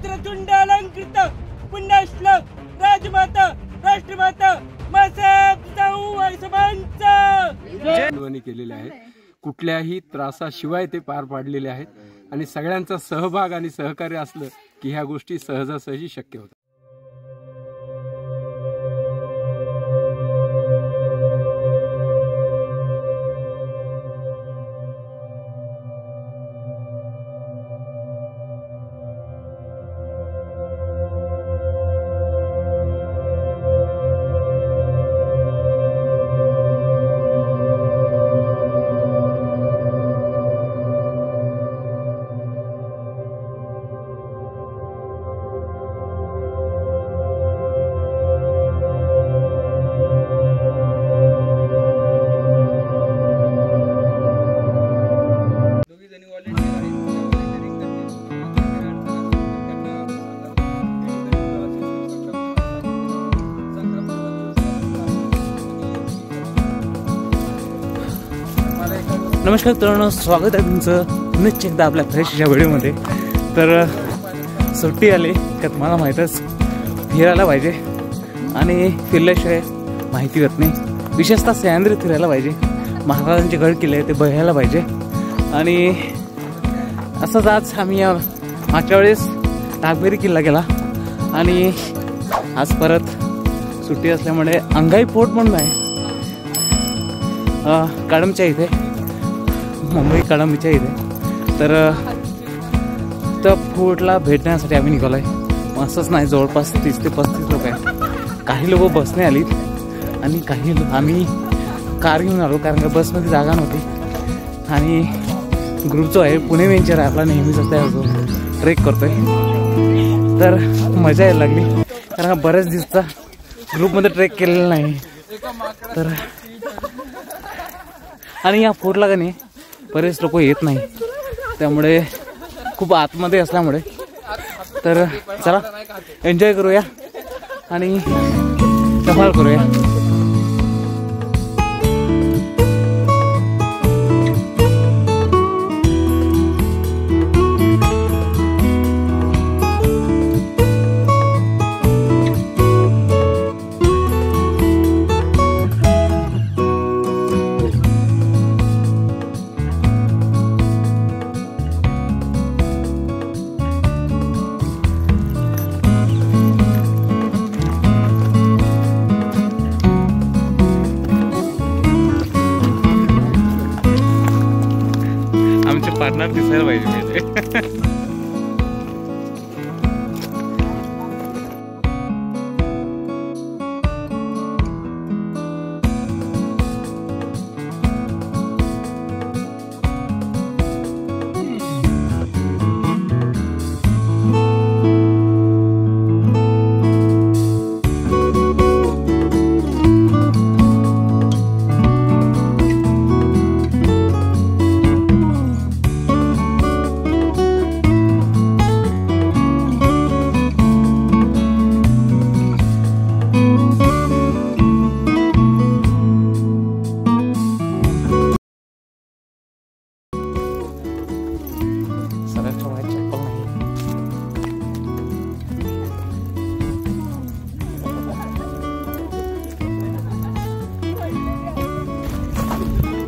चित्रतुंडालंकृत पुण्यश्लोक राजमाता राष्ट्रमाता केलेले आहेत। कुठल्याही त्रासाशिवाय ते पार पाडलेले आहेत आणि सगळ्यांचा सहभाग आणि सहकार्य असलं की ह्या गोष्टी सहजासहजी शक्य होतात। नमस्कार मित्रांनो, स्वागत आहे तुमचं पुन्हा एकदा आपल्या फ्रेशच्या व्हिडिओमध्ये। तर सुट्टी आली का तुम्हाला माहीतच फिरायला पाहिजे आणि फिरल्याशिवाय माहिती होत नाही। विशेषतः सह्याद्रीत फिरायला पाहिजे, महाराजांचे गड किल्ले ते बघायला पाहिजे। आणि असंच आज आम्ही मागच्या वेळेस नागबेरी किल्ला गेला आणि आज परत सुट्टी असल्यामुळे अंगाई फोर्ट म्हणून आहे काळमच्या इथे, मुंबई काळंबीच्या इथे। तर त्या फोर्टला भेट देण्यासाठी आम्ही निघालो आहे। असंच नाही, जवळपास 30 ते 35 लोक आहेत। काही लोक बसने आलीत आणि काही आम्ही कार घेऊन आलो, कारण का बसमध्ये जागा नव्हती। आणि ग्रुप जो आहे पुणे वेंचर आहे आपला, नेहमीच असतो ट्रेक करतोय। तर मजा यायला लागली, कारण का बऱ्याच दिवसाचा ग्रुपमध्ये ट्रेक केलेला नाही। तर आणि या फोर्टला का नाही बरेच लोक येत नाही, त्यामुळे खूप आतमध्ये असल्यामुळे तर चला एन्जॉय करूया आणि धमाल करूया। पार्टनर दिसायला पाहिजे।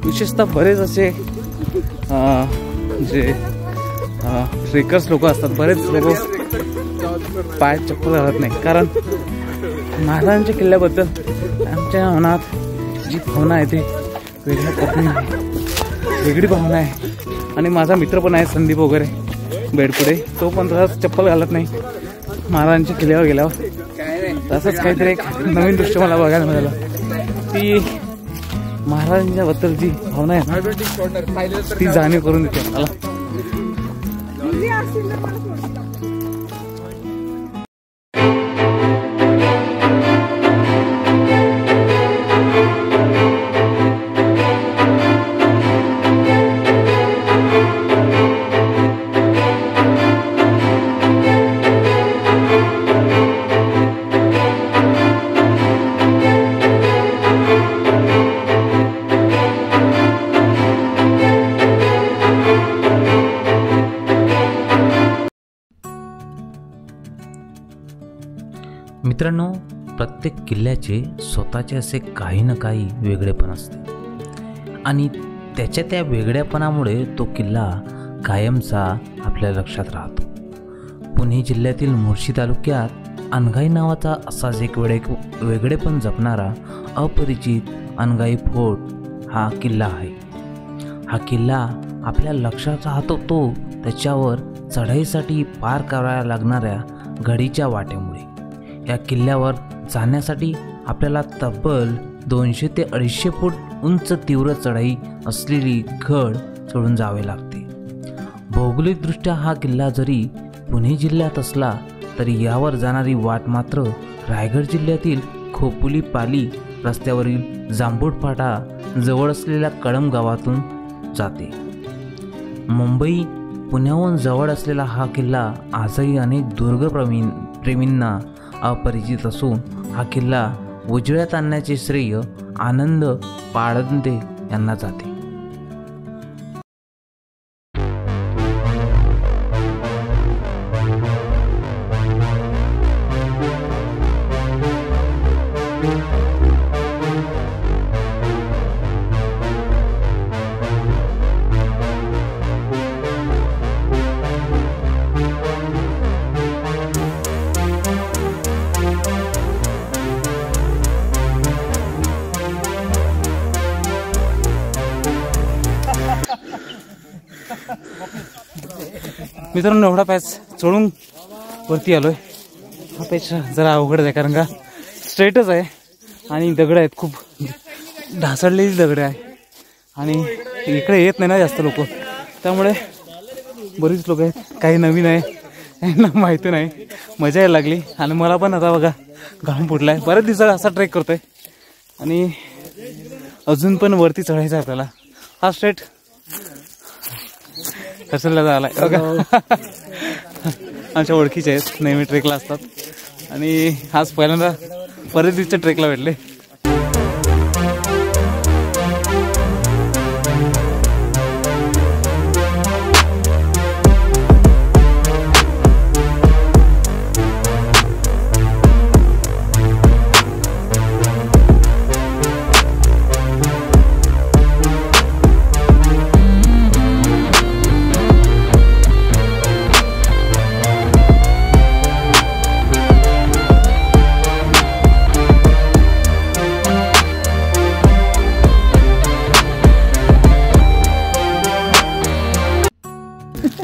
विशेषतः बरेच असे जे ट्रेकर्स लोक असतात, बरेच लोक पाय चप्पल घालत नाही, कारण महाराजांच्या किल्ल्याबद्दल आमच्या मनात जी भावना आहे ती वेगळ्या पद्धतीने आहे, वेगळी भावना आहे। आणि माझा मित्र पण आहे संदीप वगैरे बेडपुडे, तो पण तसाच चप्पल घालत नाही महाराजांच्या किल्ल्यावर गेल्यावर। तसंच काहीतरी एक नवीन दृश्य मला बघायला मिळालं, ती महाराजांच्या बद्दल जी भावना आहे ती जाणीव करून देते मला। मित्रांनो, प्रत्येक किल्ल्याचे स्वतःचे असे काही ना काही वेगळेपण असते आणि त्या वेगळेपणामुळे तो किल्ला कायमचा आपल्या लक्षात राहतो. पुणे जिल्ह्यातील मोर्शी तालुक्यात अनघाई नावाचा असाच एक वेगळेपण जपणारा अपरिचित अनघाई फोर्ट हा किल्ला आहे. हा किल्ला आपल्या लक्षात राहतो तो त्याच्यावर चढाईसाठी पार करायला लागणाऱ्या गडीच्या वाटेमुळे. या किल्ल्यावर जाण्यासाठी आपल्याला तब्बल 200 ते 250 फूट उंच तीव्र चढाई असलेली घड चढून जावे लागते. भौगोलिकदृष्ट्या हा किल्ला जरी पुणे जिल्ह्यात असला तरी यावर जाणारी वाट मात्र रायगड जिल्ह्यातील खोपोली पाली रस्त्यावरील जांभूळ फाटा जवळ असलेल्या कळंब गावातून जाते. मुंबई पुण्याहून जवळ असलेला हा किल्ला आजही अनेक दुर्ग प्रेमींना अपरिचित असून हा किल्ला उजळ्यात आणण्याचे श्रेय आनंद पाळंदे यांना जाते. मित्रांनो, एवढा पॅच चढून वरती आलोय. हा पॅच जरा अवघड आहे कारण का स्ट्रेटच आहे आणि दगड आहेत, खूप ढासळलेली दगड आहे आणि इकडे येत नाही ना जास्त लोक, त्यामुळे बरीच लोक आहेत. काही नवीन आहे, यांना माहिती नाही. मजा यायला लागली आणि मला पण आता बघा घाम फुटला आहे. बऱ्याच दिवसात असा ट्रेक करतोय आणि अजून पण वरती चढायचं आहे आपल्याला. हा स्ट्रेट कसला झालाय बघा. आमच्या ओळखीचे आहेत, नेहमी ट्रेकला असतात आणि आज पहिल्यांदा बरेच दिवसच्या ट्रेकला भेटले.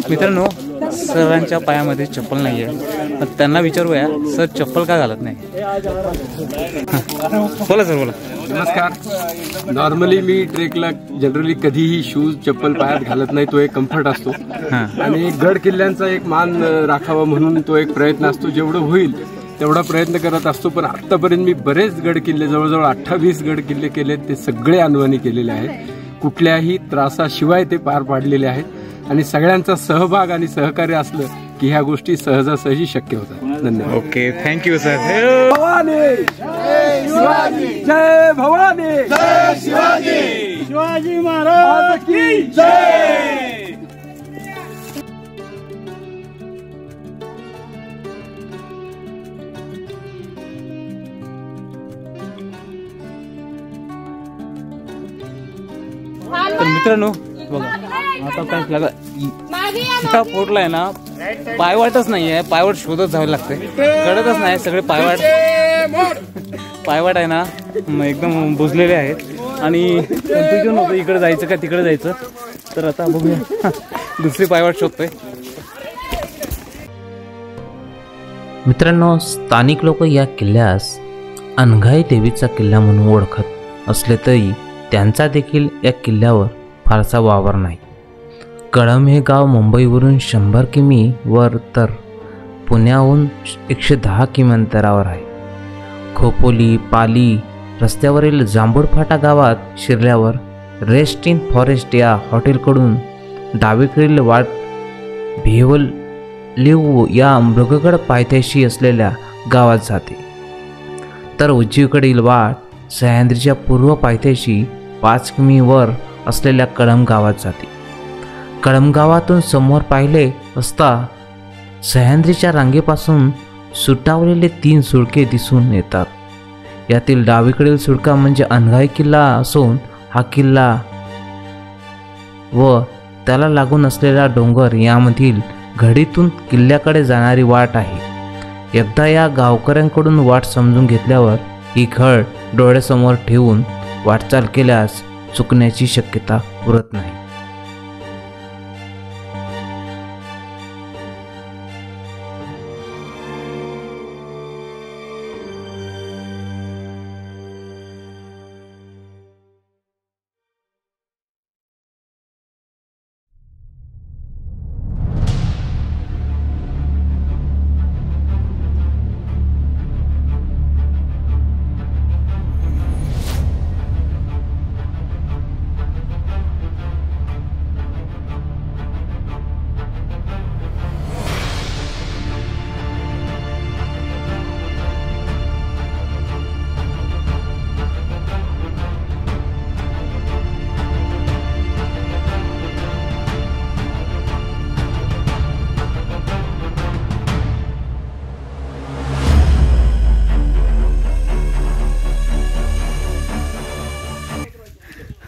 मित्रांनो, सरांच्या पायामध्ये चप्पल नाही आहे. त्यांना विचारूया, सर चप्पल का घालत नाही? बोला सर, बोला. नमस्कार. नॉर्मली मी ट्रेकला जनरली कधीही शूज चप्पल पायात घालत नाही. तो एक कम्फर्ट असतो आणि गड किल्ल्यांचा एक मान राखावा म्हणून तो एक प्रयत्न असतो. जेवढं होईल तेवढा प्रयत्न करत असतो. पण आत्तापर्यंत मी बरेच गड किल्ले, जवळजवळ 28 गड किल्ले केलेत. ते सगळे अनवाणी केलेले आहेत. कुठल्याही त्रासाशिवाय ते पार पाडलेले आहेत आणि सगळ्यांचा सहभाग आणि सहकार्य असलं की ह्या गोष्टी सहजासहजी शक्य होतात. धन्यवाद. Okay, thank you sir. भवानी जय शिवाजी, जय भवानी जय शिवाजी, शिवाजी महाराज की जय. तर मित्रांनो बघा, आता काय लागला इथं पोटला आहे ना, पायवाटच नाही आहे. पायवाट शोधत जावं लागतंय, कळतच नाही. सगळे पायवाट आहे ना एकदम बुजलेले आहेत आणि कन्फ्युजन होतं इकडे जायचं का तिकडे जायचं. तर आता बघूया, दुसरी पायवाट शोधतोय. मित्रांनो, स्थानिक लोक या किल्ल्यास अनघाई देवीचा किल्ला म्हणून ओळखत असले तरी त्यांचा देखील या किल्ल्यावर फारसा वावर नाही. कळंब हे गाव मुंबईवरून 100 किमी वर तर पुण्याहून 110 किमी अंतरावर आहे. खोपोली पाली रस्त्यावरील जांभूळ फाटा गावात शिरल्यावर रेस्ट इन फॉरेस्ट या हॉटेलकडून डावीकडील वाट भेवल लिव या मृगगड पायथ्याशी असलेल्या गावात जाते, तर उजवीकडील वाट सह्याद्रीच्या पूर्व पायथ्याशी 5 किमी वर असलेल्या कळंब गावात जाते. कळंब गावातून समोर पाहिले असता सह्याद्रीच्या रांगेपासून सुटावलेले 3 सुळके दिसून येतात. यातील डावीकडील सुळका म्हणजे अनघाई किल्ला असून हा किल्ला व त्याला लागून असलेला डोंगर यामधील घडीतून किल्ल्याकडे जाणारी वाट आहे. एकदा या गावकऱ्यांकडून वाट समजून घेतल्यावर ही घड डोळ्यासमोर ठेवून वाटचाल केल्यास चुकण्याची शक्यता उरत नाही.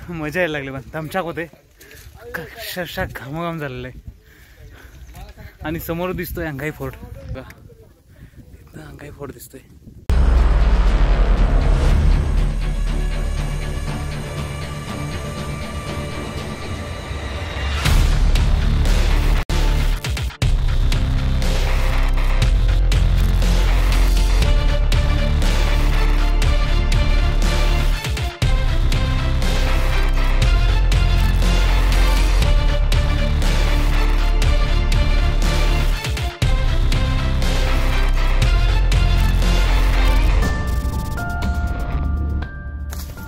मजा यायला लागली, पण दमछाक होते, अक्षरशः घामाघाम झालेलं आहे. आणि समोर दिसतोय अंगाई फोर्ट. इथं अंगाई फोर्ट दिसतोय.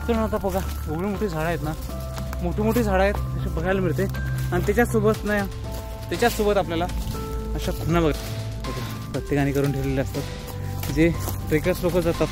तर आता बघा एवढी मोठी झाडं आहेत ना, मोठी मोठी झाडं आहेत अशी बघायला मिळते. आणि त्याच्यासोबत आपल्याला अशा खुणा बघा प्रत्येकाने करून ठेवलेले असतात जे ट्रेकर्स लोक जातात.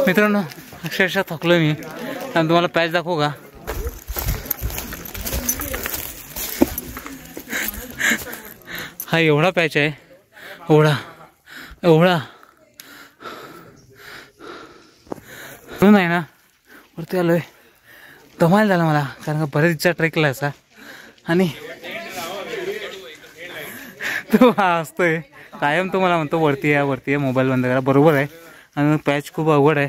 मित्रांनो अक्षरशः थकलोय मी आणि तुम्हाला पॅच दाखवू का? हा एवढा पॅच आहे, एवढा म्हणून आहे ना वरती आलोय. धमाल झाला मला, कारण का बरेच दिवसा ट्रेक केला असा. आणि तो हा असतोय कायम, तो मला म्हणतो वरती आहे मोबाईल बंद करा. बरोबर आहे. आणि पॅच खूप अवघड आहे,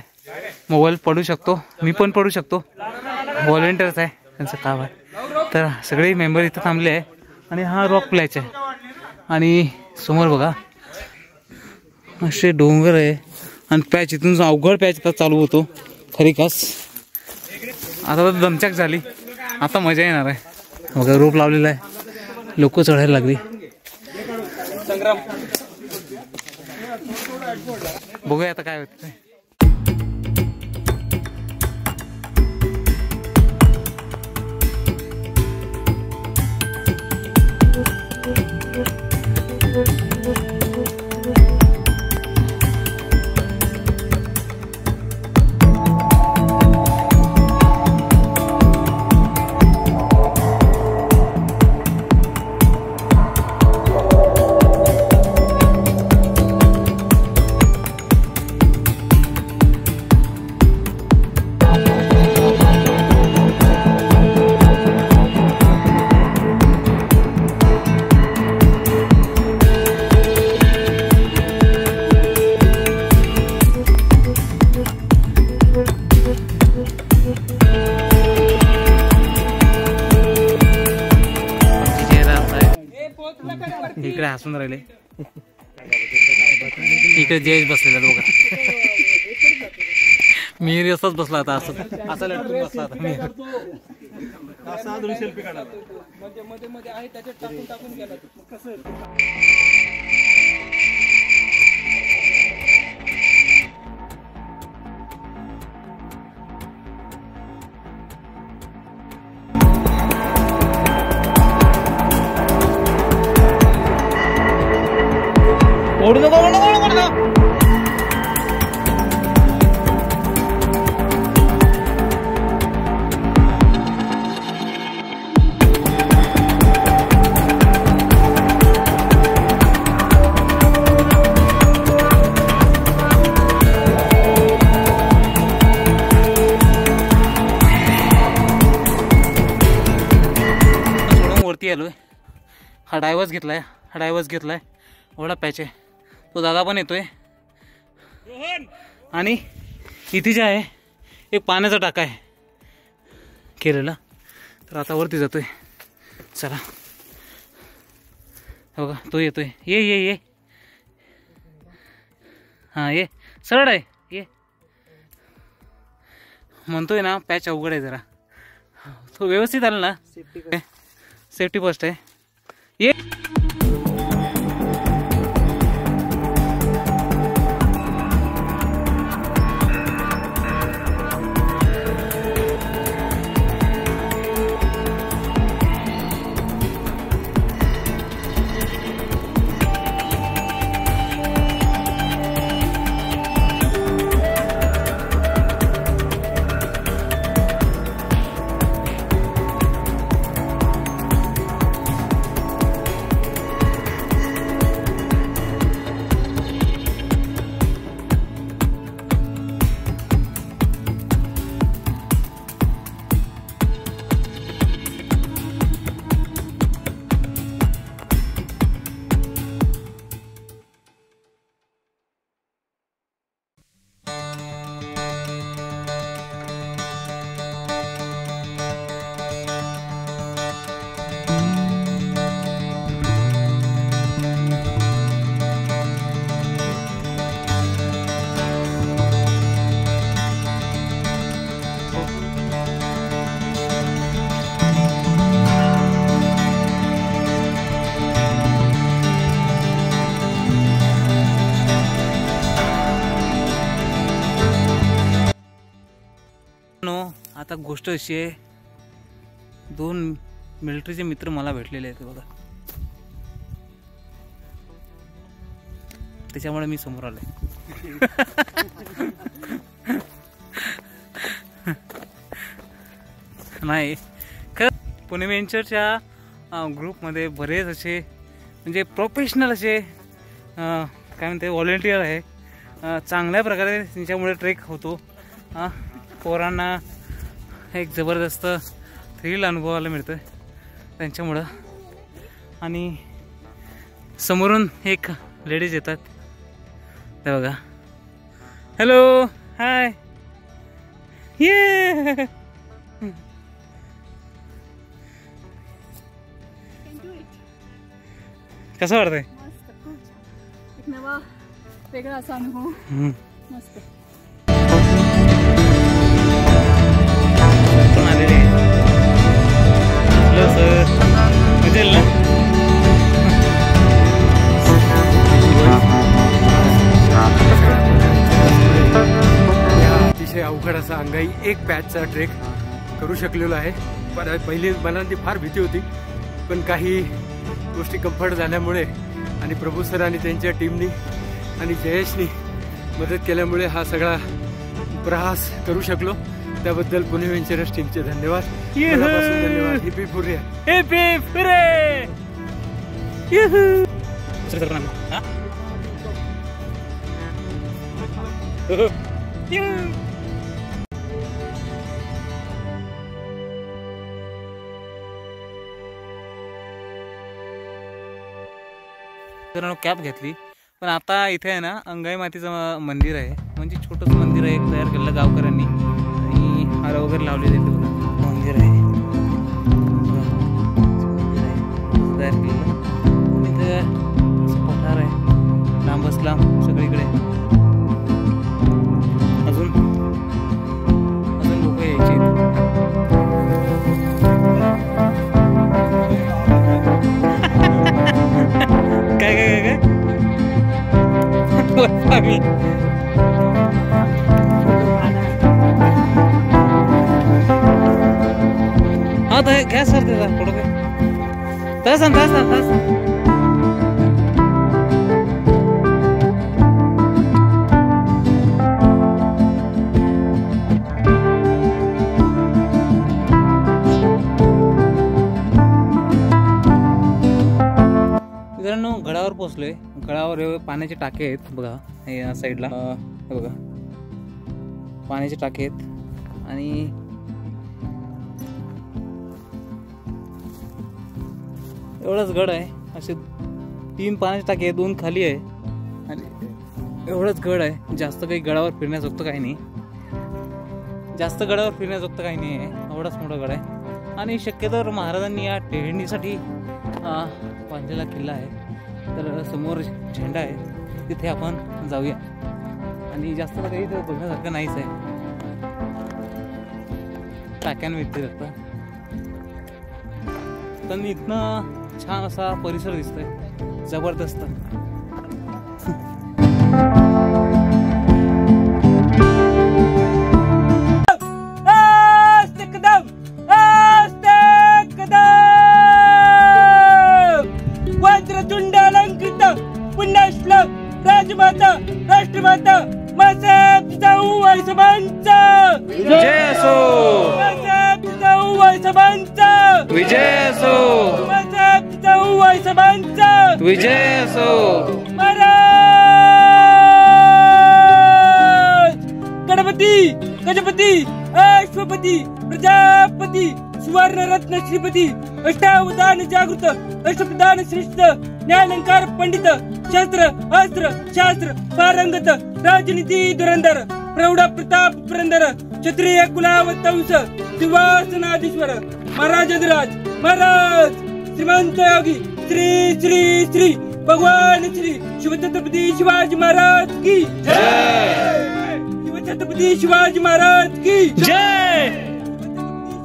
मोबाईल पडू शकतो, मी पण पडू शकतो. व्हॉलेंटियर्स आहे, त्यांचं काम आहे. तर सगळे मेंबर इथं थांबले आहे. आणि हा रॉक प्लॅच आहे. आणि समोर बघा असे डोंगर आहे. आणि पॅच इथून अवघड पॅच आता चालू होतो खरी खास. आता तर दमचक झाली, आता मजा येणार आहे. बघा रोप लावलेला आहे, लोक चढायला लागली. बघूया आता काय होतं. इकडे हसून राहिले, इकडे जयेश बसलेला बघा. मी असंच बसला होता, असं लटकून बसला होता मी. सेल्फी काढा मध्ये आहे त्याच्यात टाकून गेला कसं. ओढू नको. वरती आलोय. हा डायव्हर्स घेतलाय. एवढा पॅच आहे. तो दादा पण येतोय. आणि इथे जे आहे एक पाण्याचा टाका आहे केलेला. तर आता वरती जातोय. चला बघा तो येतोय. ये हां ये सरळ आहे. ये म्हणतोय ना पॅच अवघड आहे जरा. तो व्यवस्थित आला ना. सेफ्टी फर्स्ट आहे. ये आता गोष्ट अशी आहे, 2 मिलिटरीचे मित्र मला भेटलेले आहेत बघा, त्याच्यामुळे मी समोर आलोय. नाही. खरं पुणे व्हेंचरच्या ग्रुपमध्ये बरेच असे म्हणजे प्रोफेशनल असे काय म्हणते व्हॉलेंटियर आहे. चांगल्या प्रकारे त्यांच्यामुळे ट्रेक होतो. पोरांना एक जबरदस्त थ्रिल अनुभवायला मिळतं त्यांच्यामुळं. आणि समोरून एक लेडीज येतात ते बघा. हॅलो, हाय, ये. कसं वाटतंय? एक नवा वेगळा असा अनुभव. मस्त. आलेले सर मजेल ना. अतिशय अवघड असा अंगाई एक पॅचचा ट्रेक करू शकलेलो आहे. पण पहिली मनात फार भीती होती, पण काही गोष्टी कम्फर्ट झाल्यामुळे आणि प्रभू सर आणि त्यांच्या टीमनी आणि जयेशनी मदत केल्यामुळे हा सगळा प्रवास करू शकलो. त्याबद्दल पुणे व्हेंचरर्स टीमचे धन्यवाद. धन्यवाद. हिपी फुरे, हिपी फुरे. कॅब घेतली. पण आता इथे आहे ना अंगाई मातीचं मंदिर आहे. म्हणजे छोटंसं मंदिर आहे तयार केलेलं गावकऱ्यांनी आणि हार वगैरे लावलेले मंदिर आहे तयार केलेलं. इथे पठार आहे लांबच लांब सगळीकडे. अजून लोक यायचे. काय काय काय काय हा तर घ्या सर त्याचा फोटो काय तसं तसं तसं. मित्रांनो गडावर पोहोचलोय. गडावर पाण्याचे टाके आहेत बघा या साईडला. बघा पाण्याचे टाके आहेत आणि एवढाच गड आहे. असे 3 पाण्याचे टाके आहेत, 2 खाली आहे आणि एवढंच गड आहे. जास्त काही गडावर फिरण्याजोगतं काही नाही. जास्त गडावर फिरण्याजोगतं काही नाही आहे. एवढाच मोठा गड आहे आणि शक्यतो महाराजांनी या टेहळणीसाठी बांधलेला किल्ला आहे. तर समोर झेंडा आहे तिथे आपण जाऊया. आणि जास्त काही तर बघण्यासारखं नाहीच आहे. टाक्यांव्यतिरिक्त पण इथनं छान असा परिसर दिसतोय जबरदस्त. वज्रतुंडालंकृत पुण्यश्लोक राजमाता राष्ट्रमाता मासाहेब जाऊ वैसभांचा विजय असो. मासाहेब जाऊ वैसभांचा विजय असो. मासाहेब जाऊ वैसभांचा विजय असो. महाराज गणपती गजपती अश्वपती प्रजापती सुवर्णरत्न श्रीपती अष्टावधान जागृत अष्टप्रधान श्रेष्ठ न्यायालंकार पंडित शास्त्र अस्त्र शास्त्र पारंगत राजनीती धुरंधर प्रौढ प्रताप पुरंदर क्षत्रिय कुलावतंस सिंहासनाधीश्वर महाराजाधिराज महाराज श्रीमंत योगी श्री श्री श्री भगवान श्री शिवछत्रपती शिवाजी महाराज की जय. शिवछत्रपती शिवाजी महाराज की जय.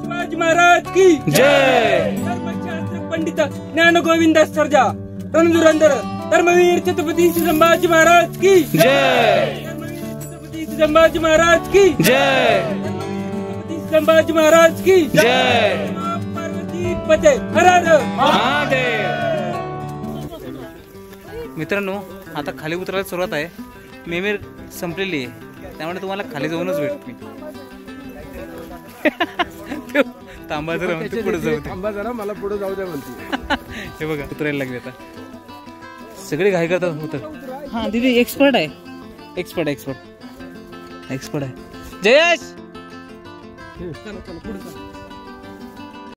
शिवाजी महाराज की जय. धर्मशास्त्र पंडित ज्ञान गोविंद सर्जा रणधुरंधर धर्मवीर छत्रपती संभाजी महाराज की जय. छत्रपती संभाजी महाराज की जय. छत्रपती संभाजी महाराज की जय. पार्वती पते हर हर महादेव. मित्रांनो आता खाली उतरायला सुरुवात आहे. मेमेर संपलेली आहे त्यामुळे तुम्हाला खाली जाऊनच भेटतो. थांबा जरा म्हणते पुढे जाऊ दे. थांबा जरा मला पुढे जाऊ द्या म्हणते. हे बघा उतरायला लागले आता सगळे घाई करतात उतर. हा दीदी एक्सपर्ट आहे एक्सपर्ट एक्सपर्ट एक्सपर्ट आहे. जयेश चला चला पुढे चला.